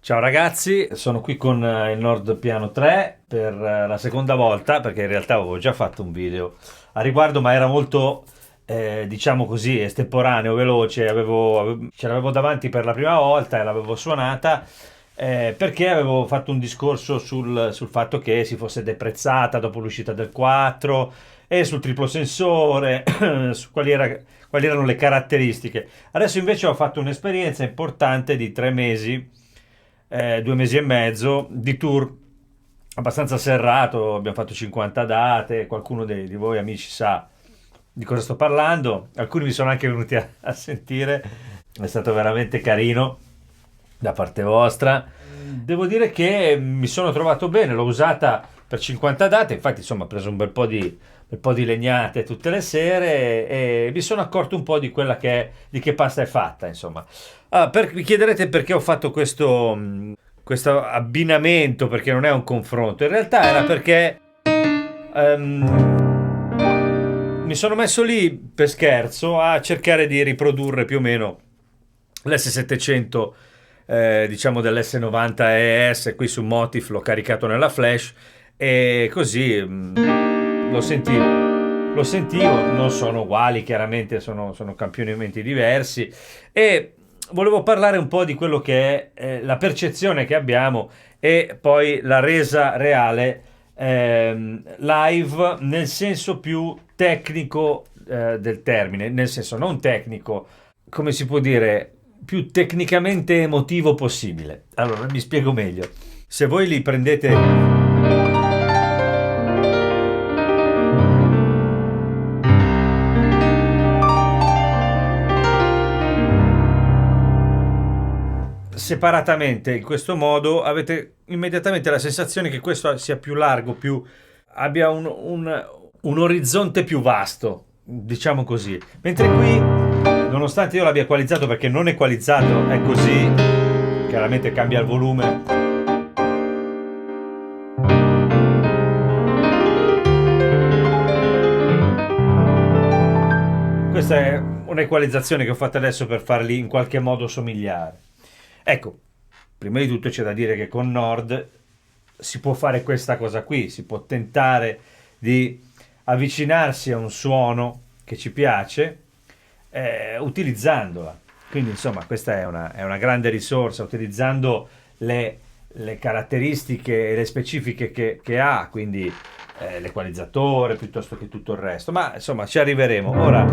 Ciao ragazzi, sono qui con il Nord Piano 3 per la seconda volta perché in realtà avevo già fatto un video a riguardo, ma era molto, diciamo così, estemporaneo, veloce. Ce l'avevo davanti per la prima volta e l'avevo suonata perché avevo fatto un discorso sul fatto che si fosse deprezzata dopo l'uscita del 4 e sul triplo sensore, su quali erano le caratteristiche. Adesso invece ho fatto un'esperienza importante di 3 mesi, 2 mesi e mezzo di tour abbastanza serrato. Abbiamo fatto 50 date, qualcuno di voi amici sa di cosa sto parlando, alcuni mi sono anche venuti a sentire, è stato veramente carino da parte vostra. Devo dire che mi sono trovato bene, l'ho usata per 50 date, infatti insomma ho preso un bel po' di legnate tutte le sere e mi sono accorto un po' di di che pasta è fatta, insomma. Vi chiederete perché ho fatto questo abbinamento, perché non è un confronto. In realtà era perché mi sono messo lì per scherzo a cercare di riprodurre più o meno l'S700, diciamo dell'S90 ES qui su Motif. L'ho caricato nella flash e così lo sentivo, non sono uguali chiaramente, sono campionamenti diversi, e volevo parlare un po' di quello che è la percezione che abbiamo e poi la resa reale live nel senso più tecnico del termine, nel senso non tecnico, come si può dire, più tecnicamente emotivo possibile. Allora, mi spiego meglio. Se voi li prendete separatamente in questo modo, avete immediatamente la sensazione che questo sia più largo, abbia un orizzonte più vasto, diciamo così. Mentre qui, nonostante io l'abbia equalizzato, perché non equalizzato è così, chiaramente cambia il volume. Questa è un'equalizzazione che ho fatto adesso per farli in qualche modo somigliare. Ecco, prima di tutto c'è da dire che con Nord si può fare questa cosa qui, si può tentare di avvicinarsi a un suono che ci piace utilizzandola. Quindi insomma questa è una grande risorsa, utilizzando le caratteristiche e le specifiche che ha, quindi l'equalizzatore piuttosto che tutto il resto. Ma insomma ci arriveremo. Ora,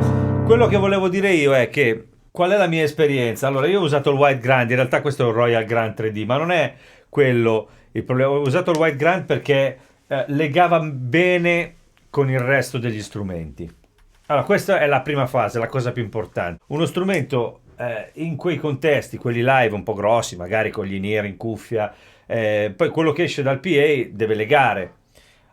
quello che volevo dire io è che qual è la mia esperienza? Allora, io ho usato il White Grand, in realtà questo è un Royal Grand 3D, ma non è quello il problema. Ho usato il White Grand perché legava bene con il resto degli strumenti. Allora, questa è la prima fase, la cosa più importante. Uno strumento in quei contesti, quelli live un po' grossi, magari con gli in-ear in cuffia, poi quello che esce dal PA deve legare.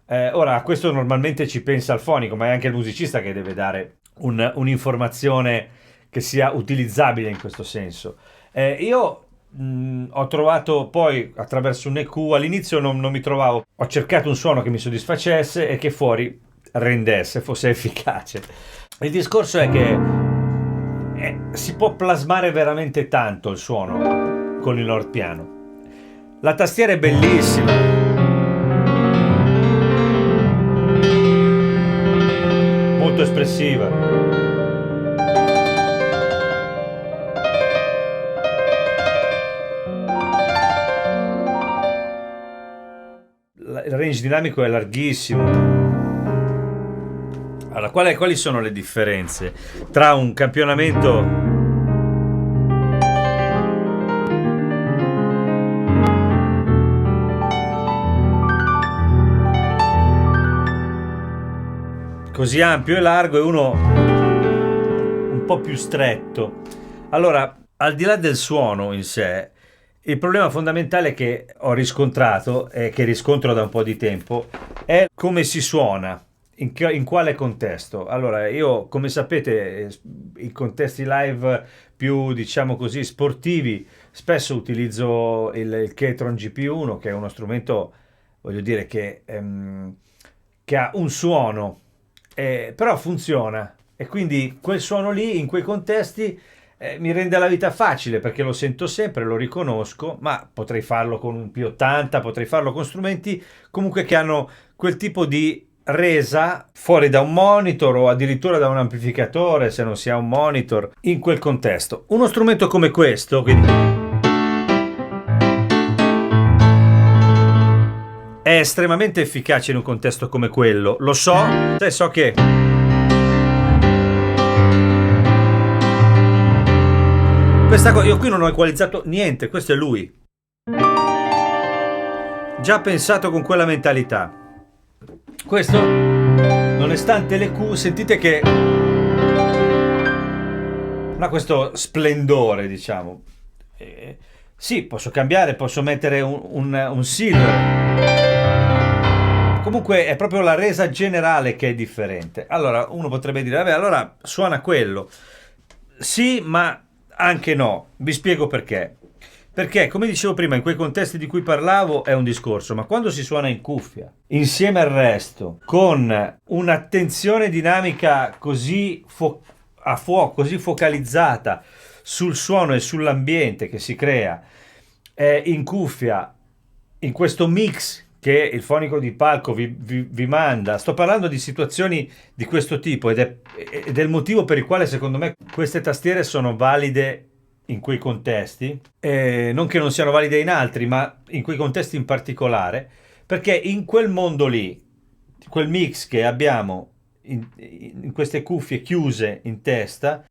Ora, a questo normalmente ci pensa il fonico, ma è anche il musicista che deve dare un'informazione che sia utilizzabile in questo senso. Io ho trovato poi attraverso un EQ, all'inizio non mi trovavo, ho cercato un suono che mi soddisfacesse e che fuori rendesse, fosse efficace. Il discorso è che si può plasmare veramente tanto il suono con il Nord Piano. La tastiera è bellissima, molto espressiva. Il range dinamico è larghissimo. Allora, quali sono le differenze tra un campionamento così ampio e largo e uno un po' più stretto? Allora, al di là del suono in sé, il problema fondamentale che ho riscontrato e che riscontro da un po' di tempo è come si suona, in quale contesto. Allora, io, come sapete, i contesti live più, diciamo così, sportivi, spesso utilizzo il Keytron GP1, che è uno strumento, voglio dire, che ha un suono, però funziona. E quindi quel suono lì, in quei contesti, mi rende la vita facile perché lo sento sempre, lo riconosco, ma potrei farlo con un P80, potrei farlo con strumenti comunque che hanno quel tipo di resa fuori da un monitor o addirittura da un amplificatore, se non si ha un monitor, in quel contesto. Uno strumento come questo, quindi, è estremamente efficace in un contesto come quello. Lo so, so che questa cosa, io qui non ho equalizzato niente, questo è lui. Già pensato con quella mentalità. Questo, nonostante le Q, sentite che non ha questo splendore, diciamo. Sì, posso cambiare, posso mettere un silver. Comunque è proprio la resa generale che è differente. Allora, uno potrebbe dire, vabbè, allora suona quello. Sì, ma anche no. Vi spiego perché. Perché, come dicevo prima, in quei contesti di cui parlavo è un discorso, ma quando si suona in cuffia, insieme al resto, con un'attenzione dinamica così a fuoco, così focalizzata sul suono e sull'ambiente che si crea, in cuffia, in questo mix che il fonico di palco vi manda, sto parlando di situazioni di questo tipo ed è il motivo per il quale secondo me queste tastiere sono valide in quei contesti, non che non siano valide in altri, ma in quei contesti in particolare, perché in quel mondo lì, quel mix che abbiamo in queste cuffie chiuse in testa,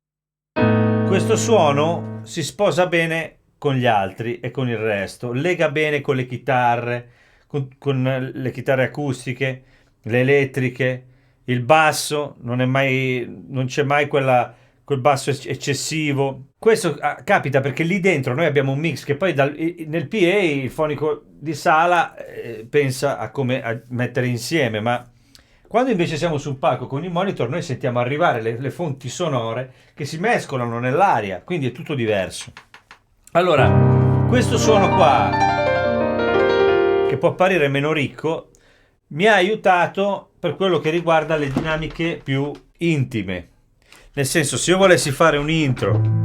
questo suono si sposa bene con gli altri e con il resto, lega bene con le chitarre, con le chitarre acustiche, le elettriche, il basso, non c'è mai quel basso eccessivo. Questo capita perché lì dentro noi abbiamo un mix che poi nel PA il fonico di sala pensa a come a mettere insieme, ma quando invece siamo sul palco con il monitor noi sentiamo arrivare le fonti sonore che si mescolano nell'aria, quindi è tutto diverso. Allora, questo suono qua, che può apparire meno ricco, mi ha aiutato per quello che riguarda le dinamiche più intime. Nel senso, se io volessi fare un intro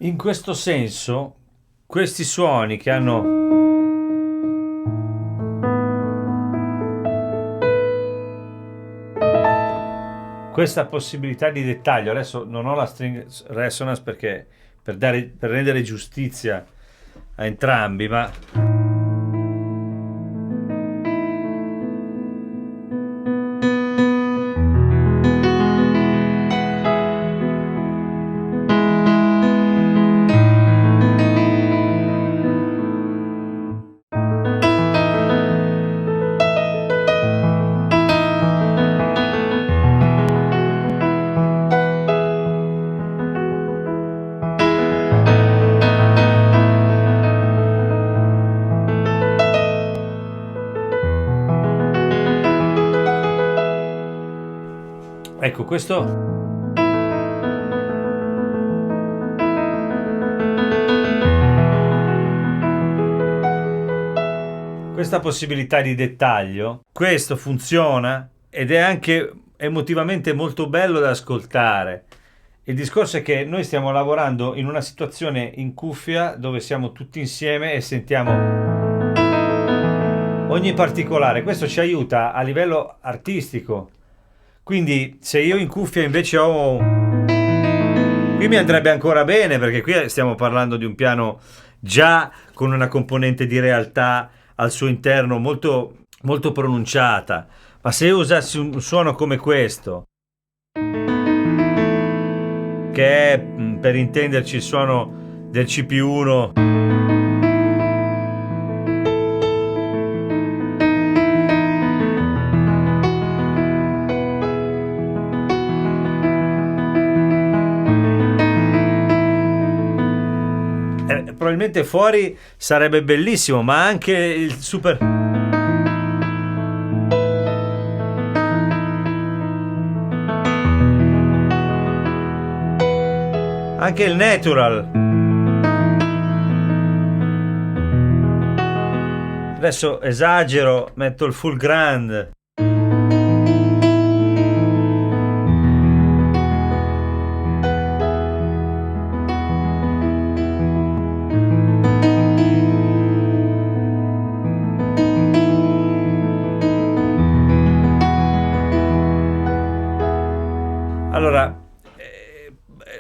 in questo senso, questi suoni che hanno questa possibilità di dettaglio, adesso non ho la string resonance perché per rendere giustizia a entrambi, ma ecco questo. Questa possibilità di dettaglio, questo funziona ed è anche emotivamente molto bello da ascoltare. Il discorso è che noi stiamo lavorando in una situazione in cuffia dove siamo tutti insieme e sentiamo ogni particolare. Questo ci aiuta a livello artistico. Quindi se io in cuffia invece ho... Qui mi andrebbe ancora bene perché qui stiamo parlando di un piano già con una componente di realtà al suo interno molto, molto pronunciata. Ma se io usassi un suono come questo, che è per intenderci il suono del CP1. Probabilmente fuori sarebbe bellissimo, ma anche il super... Anche il natural. Adesso esagero, metto il full grand. Allora,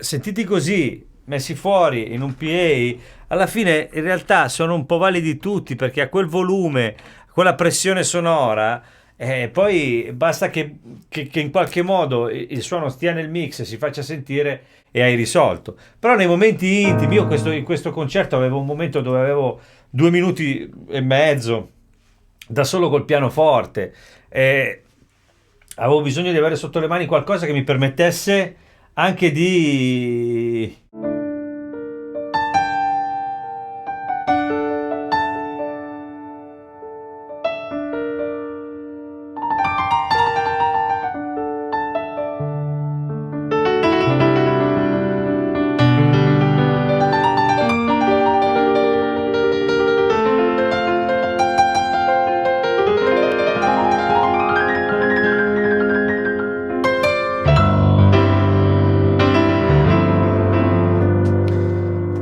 sentiti così, messi fuori in un PA, alla fine in realtà sono un po' validi tutti, perché a quel volume, a quella pressione sonora, poi basta che in qualche modo il suono stia nel mix e si faccia sentire e hai risolto. Però nei momenti intimi, io in questo concerto avevo un momento dove avevo 2 minuti e mezzo da solo col pianoforte. Avevo bisogno di avere sotto le mani qualcosa che mi permettesse anche di...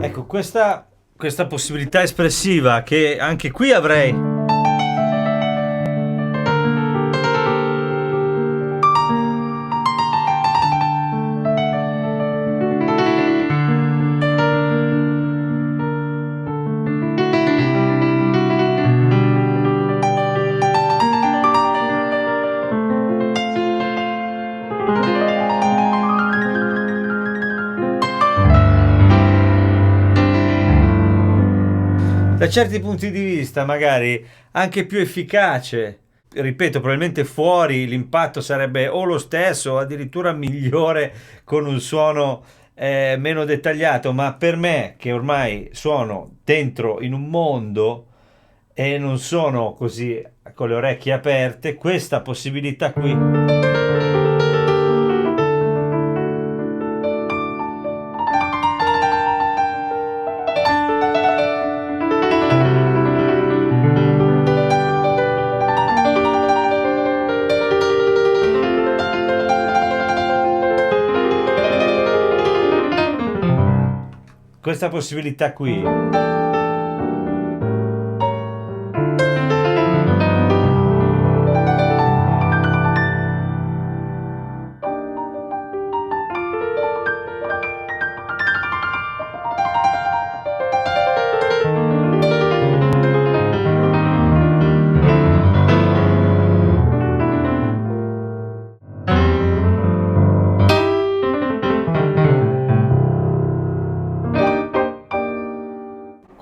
Ecco, questa possibilità espressiva che anche qui avrei. Da certi punti di vista magari anche più efficace. Ripeto, probabilmente fuori l'impatto sarebbe o lo stesso o addirittura migliore con un suono meno dettagliato, ma per me che ormai sono dentro in un mondo e non sono così con le orecchie aperte, questa possibilità qui...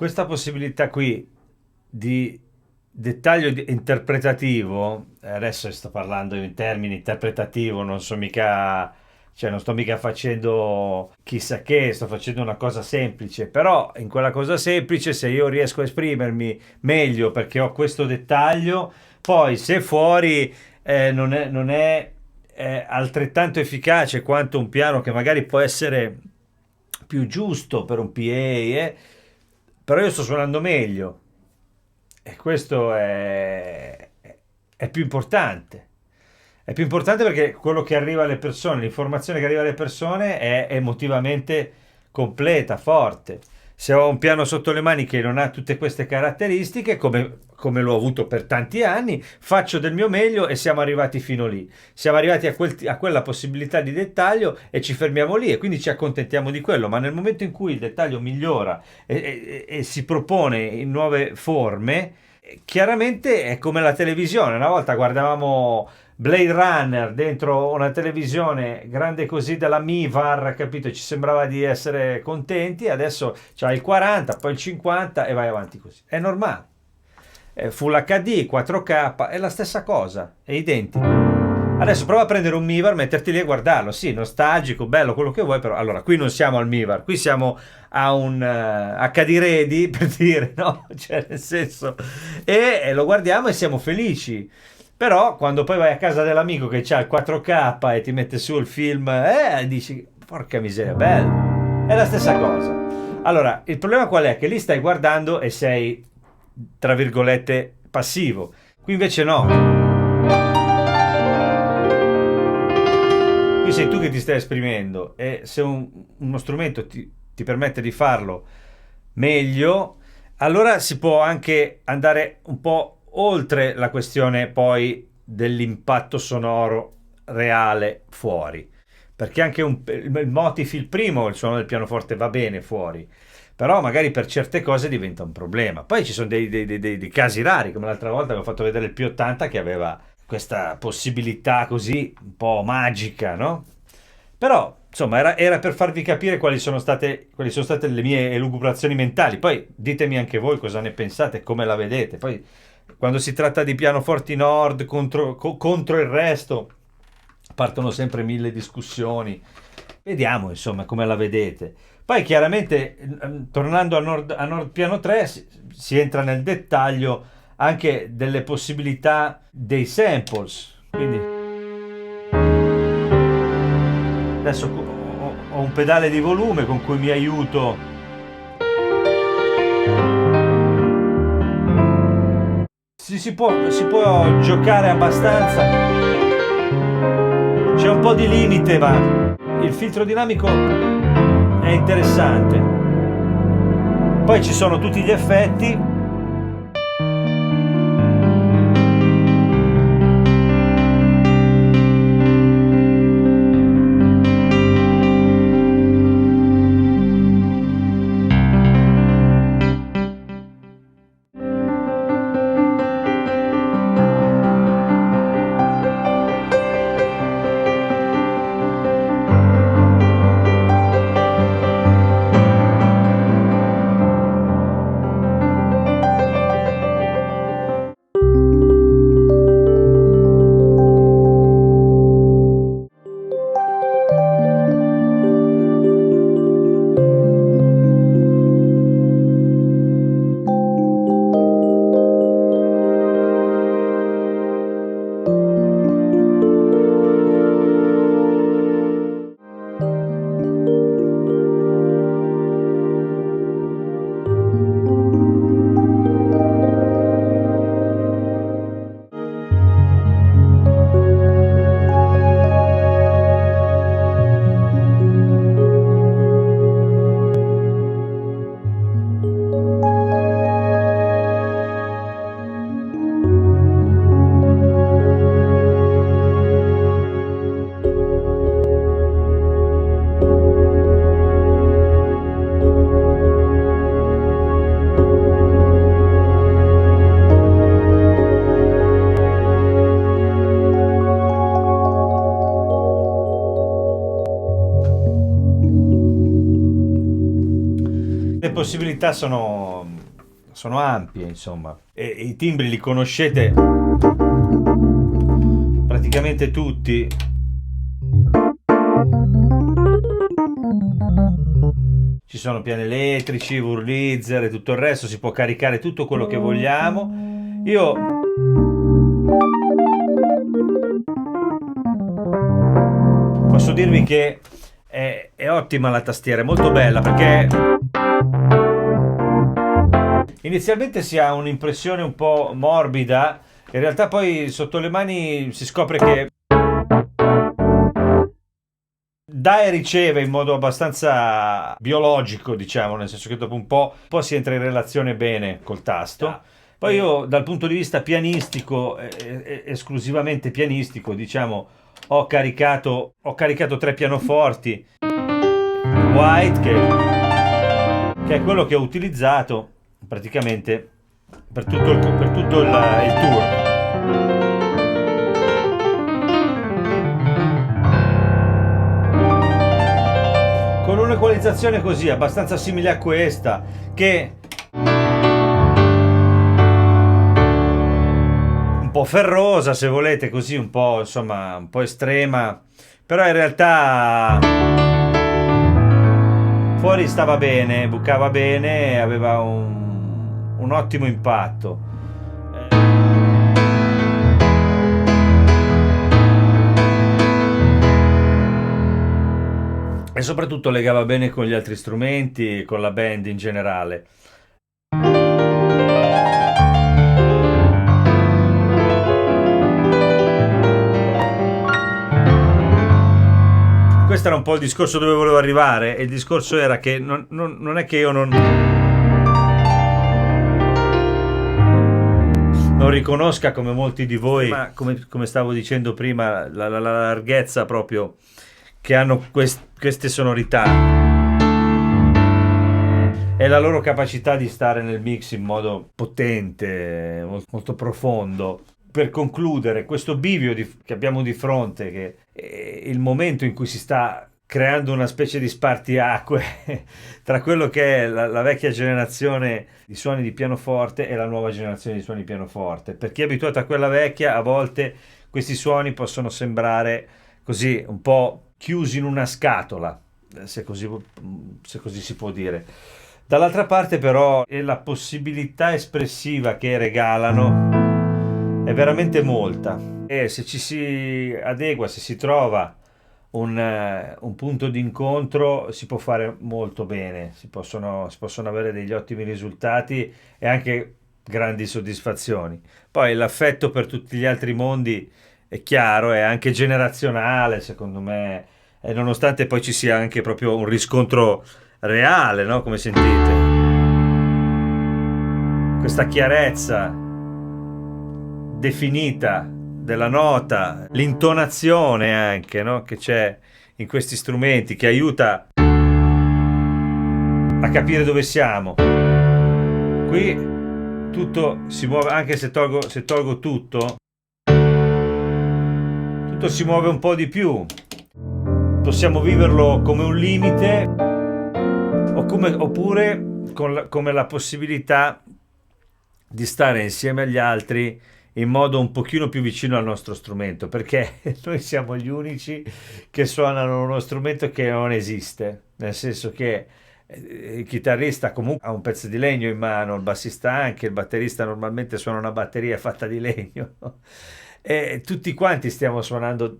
Questa possibilità qui di dettaglio interpretativo, adesso sto parlando in termini interpretativo, non so mica, cioè non sto mica facendo chissà che, sto facendo una cosa semplice, però in quella cosa semplice se io riesco a esprimermi meglio perché ho questo dettaglio, poi se fuori non è altrettanto efficace quanto un piano che magari può essere più giusto per un PA, però io sto suonando meglio e questo è più importante. È più importante perché quello che arriva alle persone, l'informazione che arriva alle persone è emotivamente completa, forte. Se ho un piano sotto le mani che non ha tutte queste caratteristiche, come l'ho avuto per tanti anni, faccio del mio meglio e siamo arrivati fino lì. Siamo arrivati a quella possibilità di dettaglio e ci fermiamo lì e quindi ci accontentiamo di quello. Ma nel momento in cui il dettaglio migliora e si propone in nuove forme, chiaramente è come la televisione. Una volta guardavamo Blade Runner dentro una televisione grande così della Mivar, capito? Ci sembrava di essere contenti, adesso c'hai il 40, poi il 50 e vai avanti così. È normale. Full HD, 4K, è la stessa cosa, è identico. Adesso prova a prendere un Mivar, metterti lì e guardarlo. Sì, nostalgico, bello, quello che vuoi, però allora qui non siamo al Mivar, qui siamo a un HD Ready, per dire, no? Cioè, nel senso, e lo guardiamo e siamo felici. Però quando poi vai a casa dell'amico che c'ha il 4K e ti mette su il film, dici, porca miseria, bello. È la stessa cosa. Allora, il problema qual è? Che lì stai guardando e sei, tra virgolette, passivo. Qui invece no. Qui sei tu che ti stai esprimendo e se uno strumento ti permette di farlo meglio, allora si può anche andare un po' oltre la questione poi dell'impatto sonoro reale fuori. Perché anche il motif, il primo, il suono del pianoforte va bene fuori, però magari per certe cose diventa un problema. Poi ci sono dei casi rari, come l'altra volta avevo fatto vedere il P80 che aveva questa possibilità così un po' magica, no? Però, insomma, era per farvi capire quali sono state le mie elucubrazioni mentali. Poi ditemi anche voi cosa ne pensate, come la vedete. Poi, quando si tratta di pianoforti Nord contro il resto, partono sempre mille discussioni. Vediamo, insomma, come la vedete. Poi, chiaramente, tornando a Nord Piano 3, si entra nel dettaglio anche delle possibilità dei samples. Quindi adesso ho un pedale di volume con cui mi aiuto. Si può giocare abbastanza. C'è un po' di limite, ma il filtro dinamico è interessante. Poi ci sono tutti gli effetti. Le possibilità sono ampie, insomma. E i timbri li conoscete praticamente tutti. Ci sono piani elettrici, Wurlitzer e tutto il resto, si può caricare tutto quello che vogliamo. Io posso dirvi che è ottima la tastiera, è molto bella perché inizialmente si ha un'impressione un po' morbida, in realtà poi sotto le mani si scopre che dà e riceve in modo abbastanza biologico, diciamo, nel senso che dopo un po' si entra in relazione bene col tasto. Poi io dal punto di vista pianistico, esclusivamente pianistico, diciamo, ho caricato 3 pianoforti White che è quello che ho utilizzato praticamente per tutto il tour. equalizzazione così, abbastanza simile a questa, che un po' ferrosa, se volete, così un po', insomma, un po' estrema, però in realtà fuori stava bene, bucava bene, aveva un ottimo impatto. E soprattutto legava bene con gli altri strumenti, con la band in generale. Questo era un po' il discorso dove volevo arrivare, e il discorso era che non è che io non riconosca, come molti di voi, ma come stavo dicendo prima, la larghezza proprio che hanno queste sonorità e la loro capacità di stare nel mix in modo potente, molto profondo. Per concludere, questo bivio che abbiamo di fronte, che è il momento in cui si sta creando una specie di spartiacque tra quello che è la vecchia generazione di suoni di pianoforte e la nuova generazione di suoni di pianoforte. Per chi è abituato a quella vecchia, a volte questi suoni possono sembrare così un po' chiusi in una scatola, se così si può dire. Dall'altra parte però è la possibilità espressiva che regalano è veramente molta, e se ci si adegua, se si trova un punto di incontro, si può fare molto bene, si possono avere degli ottimi risultati e anche grandi soddisfazioni. Poi l'affetto per tutti gli altri mondi è chiaro, è anche generazionale, secondo me, e nonostante poi ci sia anche proprio un riscontro reale, no? Come sentite, questa chiarezza definita della nota, l'intonazione anche, no? Che c'è in questi strumenti, che aiuta a capire dove siamo. Qui tutto si muove, anche se tolgo tutto si muove un po' di più. Possiamo viverlo come un limite oppure come la possibilità di stare insieme agli altri in modo un pochino più vicino al nostro strumento, perché noi siamo gli unici che suonano uno strumento che non esiste, nel senso che il chitarrista comunque ha un pezzo di legno in mano, il bassista anche, il batterista normalmente suona una batteria fatta di legno e tutti quanti stanno suonando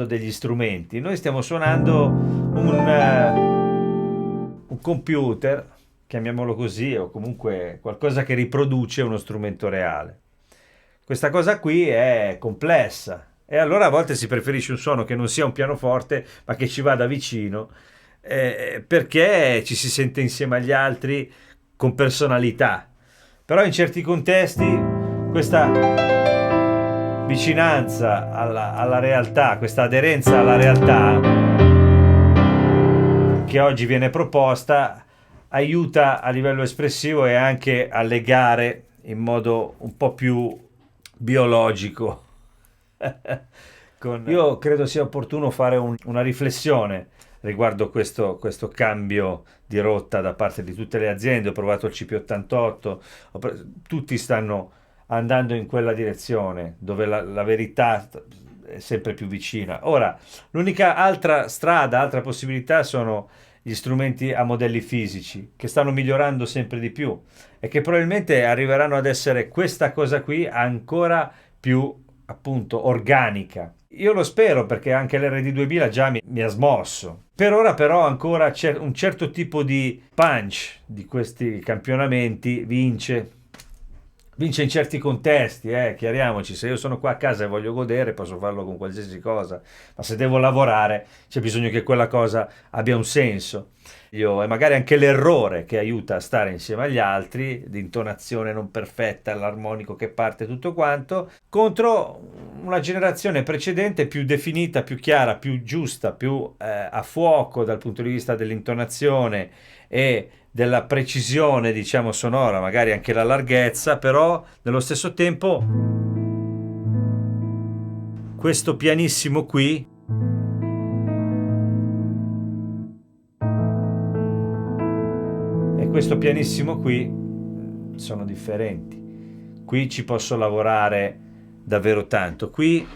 degli strumenti. Noi stiamo suonando un computer, chiamiamolo così, o comunque qualcosa che riproduce uno strumento reale. Questa cosa qui è complessa e allora a volte si preferisce un suono che non sia un pianoforte ma che ci vada vicino, perché ci si sente insieme agli altri con personalità. Però in certi contesti questa vicinanza alla realtà, questa aderenza alla realtà che oggi viene proposta aiuta a livello espressivo e anche a legare in modo un po' più biologico. Io credo sia opportuno fare una riflessione riguardo questo cambio di rotta da parte di tutte le aziende. Ho provato il CP88, tutti stanno andando in quella direzione dove la verità è sempre più vicina. Ora, l'unica altra strada, altra possibilità sono gli strumenti a modelli fisici, che stanno migliorando sempre di più e che probabilmente arriveranno ad essere questa cosa qui ancora più, appunto, organica. Io lo spero, perché anche l'RD2000 già mi ha smosso. Per ora però ancora c'è un certo tipo di punch di questi campionamenti, vince in certi contesti, chiariamoci. Se io sono qua a casa e voglio godere, posso farlo con qualsiasi cosa, ma se devo lavorare c'è bisogno che quella cosa abbia un senso. E magari anche l'errore che aiuta a stare insieme agli altri, di intonazione non perfetta, l'armonico che parte, tutto quanto, contro una generazione precedente più definita, più chiara, più giusta, più a fuoco dal punto di vista dell'intonazione e della precisione, diciamo, sonora, magari anche la larghezza, però nello stesso tempo questo pianissimo qui e questo pianissimo qui sono differenti. Qui ci posso lavorare davvero tanto. Qui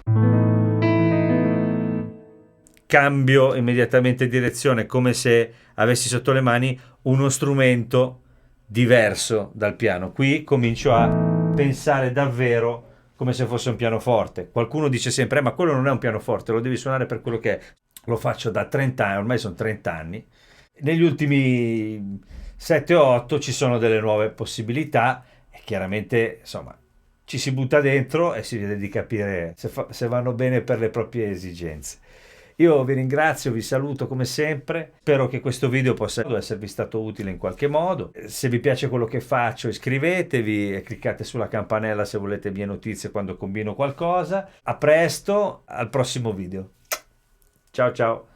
cambio immediatamente direzione, come se avessi sotto le mani uno strumento diverso dal piano. Qui comincio a pensare davvero come se fosse un pianoforte. Qualcuno dice sempre, ma quello non è un pianoforte, lo devi suonare per quello che è. Lo faccio da 30 anni, ormai sono 30 anni. Negli ultimi 7 o 8 ci sono delle nuove possibilità e chiaramente, insomma, ci si butta dentro e si vede di capire se vanno bene per le proprie esigenze. Io vi ringrazio, vi saluto come sempre, spero che questo video possa esservi stato utile in qualche modo. Se vi piace quello che faccio iscrivetevi e cliccate sulla campanella se volete mie notizie quando combino qualcosa. A presto, al prossimo video. Ciao ciao!